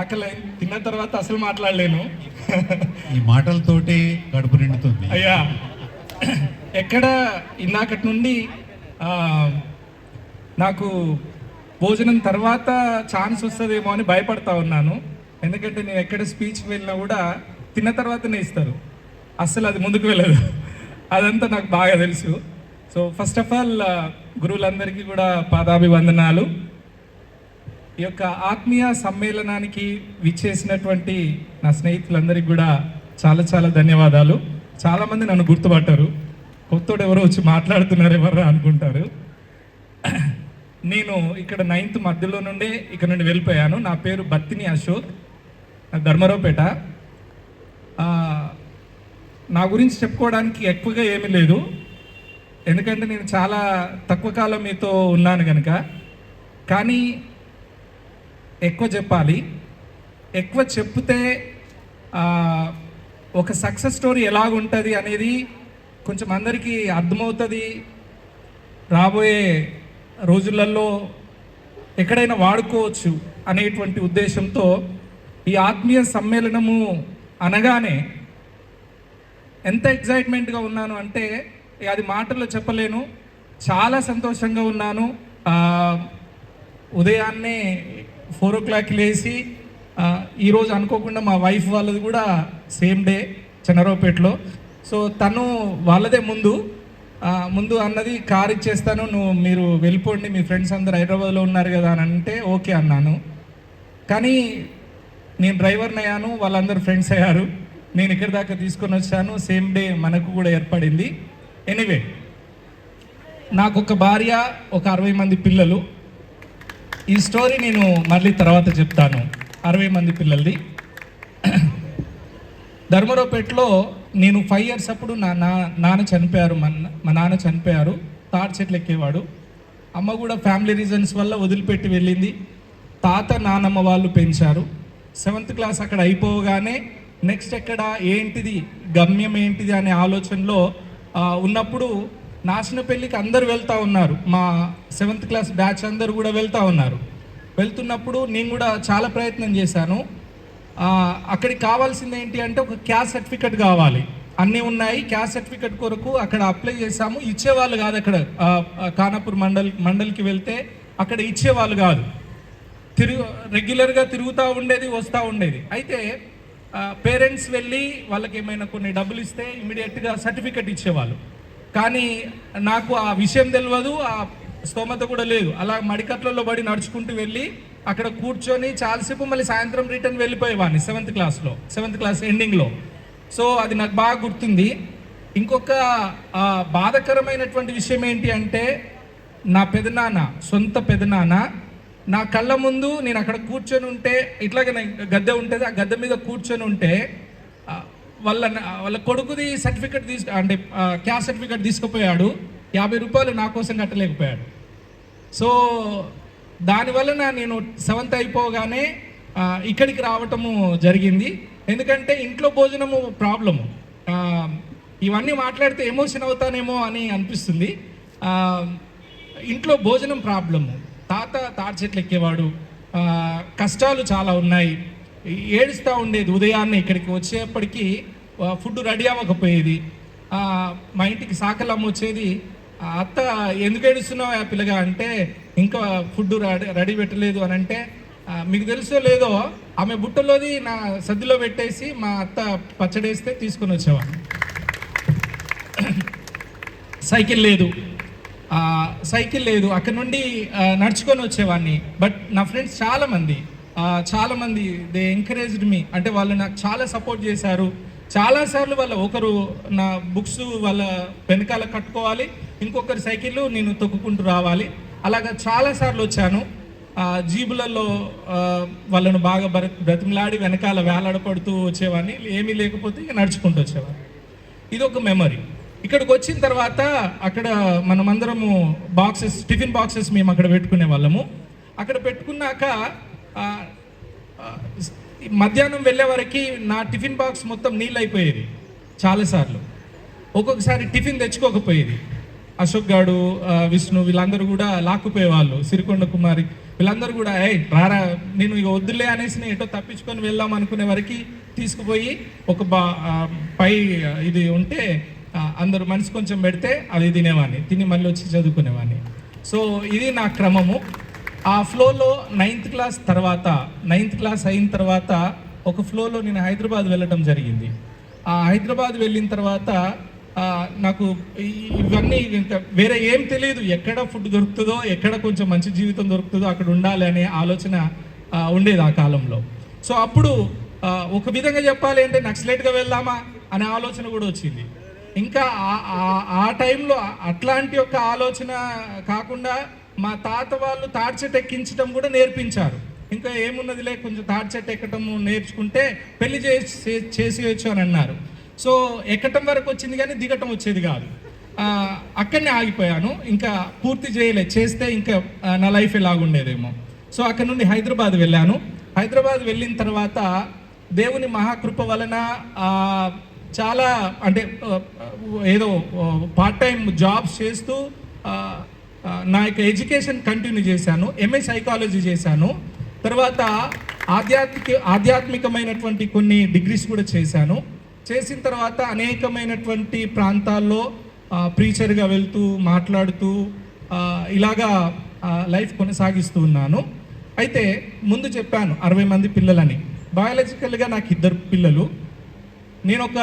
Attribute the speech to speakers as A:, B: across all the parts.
A: ఆకలి తిన్న తర్వాత అసలు మాట్లాడలేను.
B: ఈ మాటలతోటి కడుపు నిండుతుంది.
A: అయ్యా ఎక్కడ ఇందాకటి నుండి నాకు భోజనం తర్వాత ఛాన్స్ వస్తుందేమో అని భయపడతా ఉన్నాను. ఎందుకంటే నేను ఎక్కడ స్పీచ్కి వెళ్ళినా కూడా తిన్న తర్వాతనే ఇస్తారు, అస్సలు అది ముందుకు వెళ్ళదు. అదంతా నాకు బాగా తెలుసు. సో ఫస్ట్ ఆఫ్ ఆల్ గురువులందరికీ కూడా పాదాభివందనాలు. ఈ యొక్క ఆత్మీయ సమ్మేళనానికి విచ్చేసినటువంటి నా స్నేహితులందరికీ కూడా చాలా చాలా ధన్యవాదాలు. చాలామంది నన్ను గుర్తుపట్టారు, కొత్తోడు ఎవరో వచ్చి మాట్లాడుతున్నారు ఎవరు అనుకుంటారు. నేను ఇక్కడ 9th మధ్యలో నుండే ఇక్కడ నుండి వెళ్ళిపోయాను. నా పేరు బత్తిని అశోక్, ధర్మరావుపేట. నా గురించి చెప్పుకోవడానికి ఎక్కువగా ఏమీ లేదు, ఎందుకంటే నేను చాలా తక్కువ కాలం మీతో ఉన్నాను కనుక. కానీ ఎక్కువ చెప్పాలి. ఎక్కువ చెప్తే ఒక సక్సెస్ స్టోరీ ఎలాగుంటుంది అనేది కొంచెం అందరికీ అర్థమవుతుంది. రాబోయే రోజులలో ఎక్కడైనా వాడుకోవచ్చు అనేటువంటి ఉద్దేశంతో ఈ ఆత్మీయ సమ్మేళనము అనగానే ఎంత ఎగ్జైట్మెంట్గా ఉన్నాను అంటే అది మాటల్లో చెప్పలేను. చాలా సంతోషంగా ఉన్నాను. ఉదయాన్నే 4 o'clock లేచి ఈరోజు అనుకోకుండా మా వైఫ్ వాళ్ళది కూడా సేమ్ డే చంద్రరావుపేటలో. సో తను వాళ్ళదే ముందు అన్నది కార్ ఇచ్చేస్తాను, మీరు వెళ్ళిపోండి, మీ ఫ్రెండ్స్ అందరు హైదరాబాద్లో ఉన్నారు కదా అని అంటే ఓకే అన్నాను. కానీ నేను డ్రైవర్ని అయ్యాను, వాళ్ళందరూ ఫ్రెండ్స్ అయ్యారు. నేను ఇక్కడి దాకా తీసుకొని వచ్చాను, సేమ్ డే మనకు కూడా ఏర్పడింది. ఎనీవే, నాకు ఒక భార్య, ఒక 60 మంది పిల్లలు. ఈ స్టోరీ నేను మళ్ళీ తర్వాత చెప్తాను. 60 మంది పిల్లలది. ధర్మరావుపేటలో నేను 5 years అప్పుడు నాన్న చనిపోయారు. మా నాన్న చనిపోయారు, తాటి చెట్లు ఎక్కేవాడు. అమ్మ కూడా ఫ్యామిలీ రీజన్స్ వల్ల వదిలిపెట్టి వెళ్ళింది. తాత నానమ్మ వాళ్ళు పెంచారు. 7th class అక్కడ అయిపోగానే నెక్స్ట్ ఎక్కడ ఏంటిది, గమ్యం ఏంటిది అనే ఆలోచనలో ఉన్నప్పుడు నాశనపల్లికి అందరు వెళ్తూ ఉన్నారు. మా 7th class బ్యాచ్ అందరు కూడా వెళ్తూ ఉన్నారు. వెళ్తున్నప్పుడు నేను కూడా చాలా ప్రయత్నం చేశాను. అక్కడికి కావాల్సింది ఏంటి అంటే ఒక క్యాస్ట్ సర్టిఫికెట్ కావాలి. అన్నీ ఉన్నాయి. క్యాస్ట్ సర్టిఫికెట్ కొరకు అక్కడ అప్లై చేశాము. ఇచ్చేవాళ్ళు కాదు. అక్కడ ఖానాపూర్ మండల్కి వెళ్తే అక్కడ ఇచ్చేవాళ్ళు కాదు. రెగ్యులర్గా తిరుగుతూ ఉండేది, వస్తూ ఉండేది. అయితే పేరెంట్స్ వెళ్ళి వాళ్ళకి ఏమైనా కొన్ని డబ్బులు ఇస్తే ఇమీడియట్గా సర్టిఫికెట్ ఇచ్చేవాళ్ళు. కానీ నాకు ఆ విషయం తెలియదు, ఆ స్తోమత కూడా లేదు. అలా మడికట్లలో పడి నడుచుకుంటూ వెళ్ళి అక్కడ కూర్చొని చాలాసేపు మళ్ళీ సాయంత్రం రిటర్న్ వెళ్ళిపోయేవాడిని 7th class ఎండింగ్లో. సో అది నాకు బాగా గుర్తుంది. ఇంకొక బాధాకరమైనటువంటి విషయం ఏంటి అంటే నా పెదనాన్న, సొంత పెదనాన్న నా కళ్ళ ముందు నేను అక్కడ కూర్చొని ఉంటే, ఇట్లాగే గద్దె ఉంటుంది, ఆ గద్దె మీద కూర్చొని ఉంటే వాళ్ళ కొడుకుది సర్టిఫికెట్ అంటే క్యాస్ట్ సర్టిఫికెట్ తీసుకుపోయాడు. 50 రూపాయలు నా కోసం కట్టలేకపోయాడు. సో దానివల్ల నేను 7th అయిపోగానే ఇక్కడికి రావటము జరిగింది. ఎందుకంటే ఇంట్లో భోజనము ప్రాబ్లము. ఇవన్నీ మాట్లాడితే ఎమోషన్ అవుతానేమో అని అనిపిస్తుంది. ఇంట్లో భోజనం ప్రాబ్లము. తాత తాటి చెట్లు ఎక్కేవాడు, కష్టాలు చాలా ఉన్నాయి. ఏడుస్తూ ఉండేది. ఉదయాన్నే ఇక్కడికి వచ్చేప్పటికీ ఫుడ్ రెడీ అవ్వకపోయేది. మా ఇంటికి సాకలమ్మ వచ్చేది, అత్త ఎందుకు ఏడుస్తున్నావు ఆ పిల్లగా అంటే ఇంకా ఫుడ్ రెడీ పెట్టలేదు అని అంటే, మీకు తెలుసో లేదో ఆమె బుట్టలోది నా సద్దిలో పెట్టేసి మా అత్త పచ్చడేస్తే తీసుకొని వచ్చేవాడిని. సైకిల్ లేదు, అక్కడ నుండి నడుచుకొని వచ్చేవాడిని. బట్ నా ఫ్రెండ్స్ చాలామంది దే ఎంకరేజ్డ్ మీ, అంటే వాళ్ళు నాకు చాలా సపోర్ట్ చేశారు. చాలాసార్లు ఒకరు నా బుక్స్ వాళ్ళ వెనకాల కట్టుకోవాలి, ఇంకొకరి సైకిల్ నేను తొక్కుకుంటూ రావాలి. అలాగా చాలాసార్లు వచ్చాను. జీబులలో వాళ్ళను బాగా బ్రతిమలాడి వెనకాల వేలాడపడుతూ వచ్చేవాడిని. ఏమీ లేకపోతే ఇక నడుచుకుంటూ వచ్చేవాడిని. ఇది ఒక మెమరీ. ఇక్కడికి వచ్చిన తర్వాత అక్కడ మనమందరము టిఫిన్ బాక్సెస్ మేము అక్కడ పెట్టుకునే వాళ్ళము. అక్కడ పెట్టుకున్నాక మధ్యాహ్నం వెళ్ళే వరకు నా టిఫిన్ బాక్స్ మొత్తం నీళ్ళు అయిపోయేది చాలాసార్లు. ఒక్కొక్కసారి టిఫిన్ తెచ్చుకోకపోయేది. అశోక్ గాడు, విష్ణు వీళ్ళందరూ కూడా లాక్కుపోయేవాళ్ళు, సిరికొండ కుమారి వీళ్ళందరూ కూడా రారా నేను ఇక వద్దులే అనేసి నేను ఎటో తప్పించుకొని వెళ్దాం అనుకునే వరకు తీసుకుపోయి ఒక పై ఇది ఉంటే అందరూ మనసు కొంచెం పెడితే అది తినేవాడిని, తిని మళ్ళీ వచ్చి చదువుకునేవాడిని. సో ఇది నా క్రమము. ఆ ఫ్లోలో నైన్త్ క్లాస్ అయిన తర్వాత ఒక ఫ్లోలో నేను హైదరాబాద్ వెళ్ళటం జరిగింది. ఆ హైదరాబాద్ వెళ్ళిన తర్వాత నాకు ఇవన్నీ ఇంకా వేరే ఏం తెలియదు, ఎక్కడ ఫుడ్ దొరుకుతుందో, ఎక్కడ కొంచెం మంచి జీవితం దొరుకుతుందో అక్కడ ఉండాలి అనే ఆలోచన ఉండేది ఆ కాలంలో. సో అప్పుడు ఒక విధంగా చెప్పాలి అంటే నక్సలైట్గా వెళ్దామా అనే ఆలోచన కూడా వచ్చింది. ఇంకా ఆ టైంలో అట్లాంటి ఒక ఆలోచన కాకుండా మా తాత వాళ్ళు తాడి చెట్టు ఎక్కించడం కూడా నేర్పించారు. ఇంకా ఏమున్నదిలే కొంచెం తాడి చెట్టు ఎక్కటం నేర్చుకుంటే పెళ్లి చేసేయచ్చు అని అన్నారు. సో ఎక్కటం వరకు వచ్చింది కానీ దిగటం వచ్చేది కాదు. అక్కడనే ఆగిపోయాను, ఇంకా పూర్తి చేస్తే ఇంకా నా లైఫ్ ఎలాగుండేదేమో. సో అక్కడ నుండి హైదరాబాద్ వెళ్ళాను. హైదరాబాద్ వెళ్ళిన తర్వాత దేవుని మహాకృప వలన చాలా అంటే ఏదో పార్ట్ టైం జాబ్స్ చేస్తూ నా యొక్క ఎడ్యుకేషన్ కంటిన్యూ చేశాను. ఎంఏ సైకాలజీ చేశాను. తర్వాత ఆధ్యాత్మికమైనటువంటి కొన్ని డిగ్రీస్ కూడా చేశాను. చేసిన తర్వాత అనేకమైనటువంటి ప్రాంతాల్లో ప్రీచర్గా వెళ్తూ మాట్లాడుతూ ఇలాగా లైఫ్ కొనసాగిస్తూ ఉన్నాను. అయితే ముందు చెప్పాను 60 మంది పిల్లలని. బయాలజికల్గా నాకు 2 పిల్లలు. నేను ఒక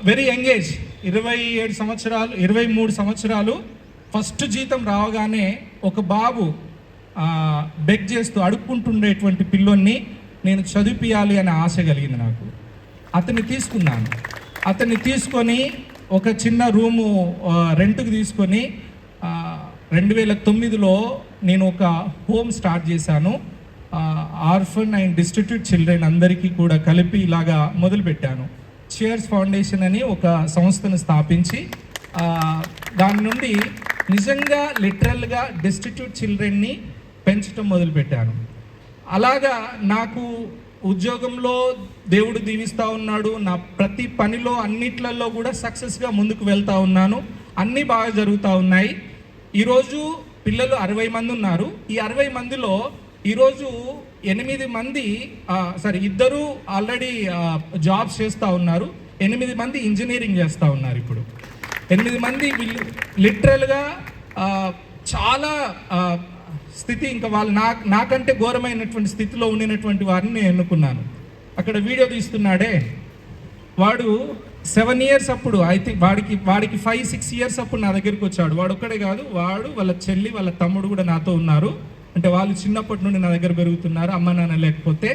A: వెరీ యంగ్ ఏజ్ 23 సంవత్సరాలు ఫస్ట్ జీతం రావగానే ఒక బాబు బెగ్ చేస్తూ అడుక్కుంటుండేటువంటి పిల్లోన్ని నేను చదివిపియాలి అనే ఆశ కలిగింది నాకు. అతన్ని తీసుకున్నాను. అతన్ని తీసుకొని ఒక చిన్న రూము రెంట్కి తీసుకొని 2009లో నేను ఒక హోమ్ స్టార్ట్ చేశాను. ఆర్ఫన్ అండ్ డిస్ట్రిబ్యూట్ చిల్డ్రన్ అందరికీ కూడా కలిపి ఇలాగా మొదలుపెట్టాను. చైర్స్ ఫౌండేషన్ అని ఒక సంస్థను స్థాపించి దాని నుండి నిజంగా లిటరల్గా డిస్ట్రిబ్యూట్ చిల్డ్రన్ని పెంచడం మొదలుపెట్టాను. అలాగా నాకు ఉద్యోగంలో దేవుడు దీవిస్తూ ఉన్నాడు. నా ప్రతి పనిలో అన్నిట్లలో కూడా సక్సెస్గా ముందుకు వెళ్తూ ఉన్నాను. అన్నీ బాగా జరుగుతూ ఉన్నాయి. ఈరోజు పిల్లలు 60 మంది ఉన్నారు. ఈ 60 మందిలో ఈరోజు 8 మంది 2 ఆల్రెడీ జాబ్స్ చేస్తూ ఉన్నారు. 8 మంది ఇంజనీరింగ్ చేస్తూ ఉన్నారు. ఇప్పుడు 8 మంది వీళ్ళు లిటరల్గా చాలా స్థితి ఇంకా వాళ్ళు నాకంటే ఘోరమైనటువంటి స్థితిలో ఉండినటువంటి వారిని నేను ఎన్నుకున్నాను. అక్కడ వీడియో తీస్తున్నాడే వాడు 7 years అప్పుడు ఐ థింక్ వాడికి 5-6 years అప్పుడు నా దగ్గరికి వచ్చాడు. వాడు ఒక్కడే కాదు, వాడు వాళ్ళ చెల్లి వాళ్ళ తమ్ముడు కూడా నాతో ఉన్నారు. అంటే వాళ్ళు చిన్నప్పటి నుండి నా దగ్గర పెరుగుతున్నారు, అమ్మ నాన్న లేకపోతే.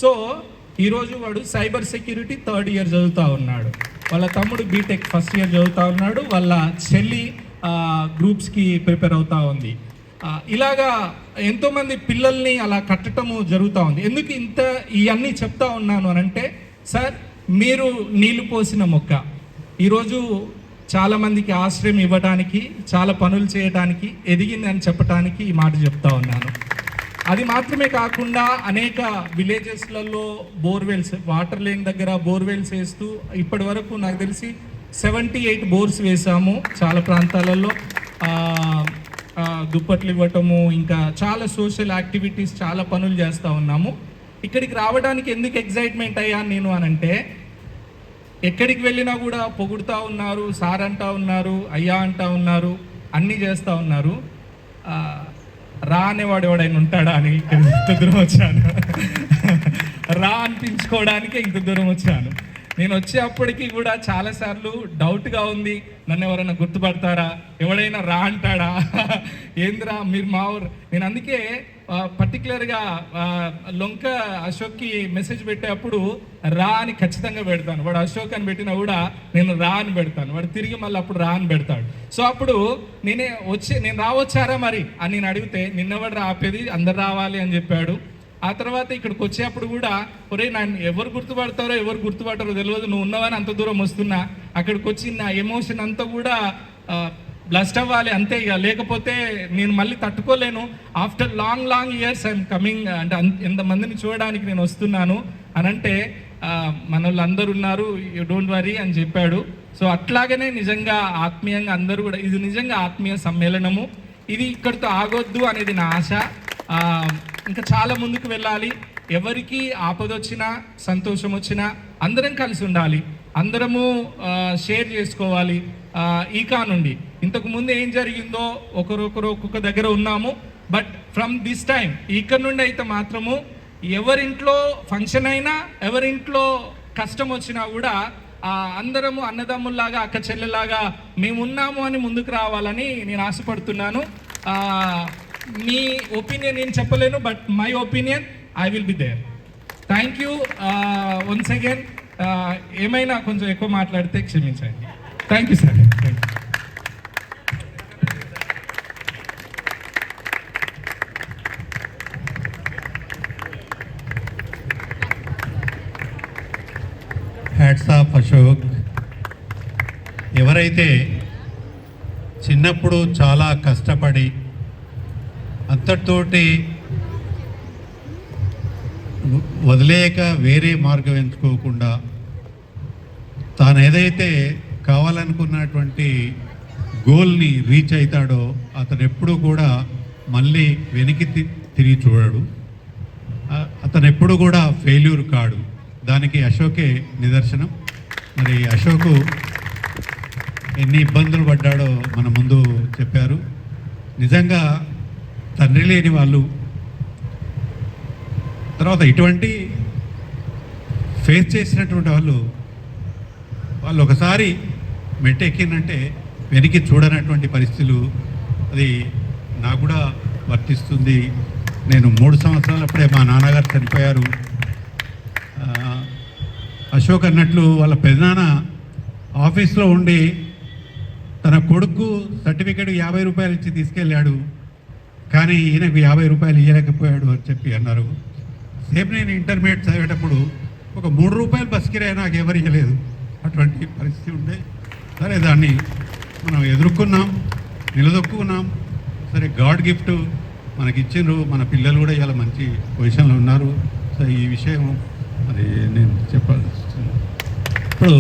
A: సో ఈరోజు వాడు సైబర్ సెక్యూరిటీ 3rd year చదువుతూ ఉన్నాడు. వాళ్ళ తమ్ముడు బీటెక్ 1st year చదువుతూ ఉన్నాడు. వాళ్ళ చెల్లి గ్రూప్స్కి ప్రిపేర్ అవుతూ ఉంది. ఇలాగా ఎంతోమంది పిల్లల్ని అలా కట్టడము జరుగుతూ ఉంది. ఎందుకు ఇవన్నీ చెప్తా ఉన్నాను అనంటే, సార్ మీరు నీళ్లు పోసిన మొక్క ఈరోజు చాలామందికి ఆశ్రయం ఇవ్వడానికి, చాలా పనులు చేయడానికి ఎదిగింది అని చెప్పడానికి ఈ మాట చెప్తా ఉన్నాను. అది మాత్రమే కాకుండా అనేక విలేజెస్లలో బోర్వెల్స్, వాటర్ లేని దగ్గర బోర్వెల్స్ వేస్తూ ఇప్పటి వరకు నాకు తెలిసి 78 బోర్స్ వేసాము. చాలా ప్రాంతాలలో దుప్పట్లు ఇవ్వటము, ఇంకా చాలా సోషల్ యాక్టివిటీస్, చాలా పనులు చేస్తూ ఉన్నాము. ఇక్కడికి రావడానికి ఎందుకు ఎగ్జైట్మెంట్ అయ్యాను నేను అనంటే, ఎక్కడికి వెళ్ళినా కూడా పొగుడుతూ ఉన్నారు, సార్ అంటూ ఉన్నారు, అయ్యా అంటూ ఉన్నారు, అన్నీ చేస్తూ ఉన్నారు. రా అనేవాడు ఎవడైనా ఉంటాడా అని ఇంత దూరం వచ్చాను. రా అనిపించుకోవడానికే ఇంత దూరం వచ్చాను. నేను వచ్చేప్పటికీ కూడా చాలాసార్లు డౌట్గా ఉంది, నన్ను ఎవరైనా గుర్తుపడతారా, ఎవడైనా రా అంటాడా, ఏందిరా మీరు మా ఊరు. నేను అందుకే పర్టికులర్గా లొంక అశోక్కి మెసేజ్ పెట్టేటప్పుడు రా అని ఖచ్చితంగా పెడతాను. వాడు అశోక్ అని పెట్టినా కూడా నేను రా అని పెడతాను, వాడు తిరిగి మళ్ళీ అప్పుడు రా అని పెడతాడు. సో అప్పుడు నేను రావచ్చారా మరి అని నేను అడిగితే, నిన్నవాడు ఆపేది అందరు రావాలి అని చెప్పాడు. ఆ తర్వాత ఇక్కడికి వచ్చేప్పుడు కూడా ఒరే నన్ను ఎవరు గుర్తుపడతారో ఎవరు గుర్తుపడతారో తెలియదు, నువ్వు ఉన్నవని అంత దూరం వస్తున్నా, అక్కడికి వచ్చి నా ఎమోషన్ అంతా కూడా బ్లస్ట్ అవ్వాలి అంతే ఇక, లేకపోతే నేను మళ్ళీ తట్టుకోలేను. After long years I'm coming, అంటే ఎంతమందిని చూడడానికి నేను వస్తున్నాను అని అంటే మన వాళ్ళు అందరు ఉన్నారు, యూ డోంట్ వరీ అని చెప్పాడు. సో అట్లాగనే నిజంగా ఆత్మీయంగా అందరూ కూడా ఇది నిజంగా ఆత్మీయ సమ్మేళనము. ఇది ఇక్కడితో ఆగొద్దు అనేది నా ఆశ. ఇంకా చాలా ముందుకు వెళ్ళాలి. ఎవరికి ఆపదొచ్చినా సంతోషం వచ్చినా అందరం కలిసి ఉండాలి, అందరము షేర్ చేసుకోవాలి. ఈకా నుండి ఇంతకుముందు ఏం జరిగిందో ఒకరొకరు ఒక్కొక్క దగ్గర ఉన్నాము, బట్ ఫ్రమ్ దిస్ టైం ఇక్కడ నుండి అయితే మాత్రము ఎవరింట్లో ఫంక్షన్ అయినా ఎవరింట్లో కష్టం వచ్చినా కూడా అందరము అన్నదమ్ముల్లాగా అక్క చెల్లెలాగా మేము ఉన్నాము అని ముందుకు రావాలని నేను ఆశపడుతున్నాను. మీ ఒపీనియన్ నేను చెప్పలేను, but my opinion I will be there. Thank you once again. ఏమైనా కొంచెం ఎక్కువ మాట్లాడితే క్షమించండి. Thank you sir. Thank you.
B: Hats off Ashok. ఎవరైతే చిన్నప్పుడు చాలా కష్టపడి అంతటితోటి వదిలేక వేరే మార్గం ఎంచుకోకుండా తాను ఏదైతే కావాలనుకున్నటువంటి గోల్ని రీచ్ అవుతాడో అతను ఎప్పుడూ కూడా మళ్ళీ వెనక్కి తిరిగి చూడడు. అతను ఎప్పుడు కూడా ఫెయిల్యూర్ కాడు. దానికి అశోకే నిదర్శనం. మరి అశోకు ఎన్ని ఇబ్బందులు పడ్డాడో మన ముందు చెప్పారు. నిజంగా తండ్రి లేని వాళ్ళు తర్వాత ఇటువంటి ఫేస్ చేసినటువంటి వాళ్ళు ఒకసారి మెట్టెక్కిందంటే వెనక్కి చూడనటువంటి పరిస్థితులు అది నాకు కూడా వర్తిస్తుంది. నేను 3 సంవత్సరాలప్పుడే మా నాన్నగారు చనిపోయారు. అశోక్ అన్నట్లు వాళ్ళ పెదనాన్న ఆఫీస్లో ఉండి తన కొడుకు సర్టిఫికేట్ 50 రూపాయలు ఇచ్చి తీసుకెళ్ళాడు, కానీ ఈయనకు 50 రూపాయలు ఇవ్వలేకపోయాడు అని చెప్పి అన్నారు. సేమ్ నేను ఇంటర్మీడియట్ చదివేటప్పుడు ఒక 3 రూపాయలు బస్ కిరాయి నాకు ఎవరు ఇవ్వలేదు. అటువంటి పరిస్థితి ఉండే. సరే దాన్ని మనం ఎదుర్కొన్నాం, నిలదొక్కున్నాం. సరే గాడ్ గిఫ్ట్ మనకి ఇచ్చిండ్రు. మన పిల్లలు కూడా ఇలా మంచి పొజిషన్లో ఉన్నారు. సో ఈ విషయం మరి నేను చెప్పాల్సి ఇప్పుడు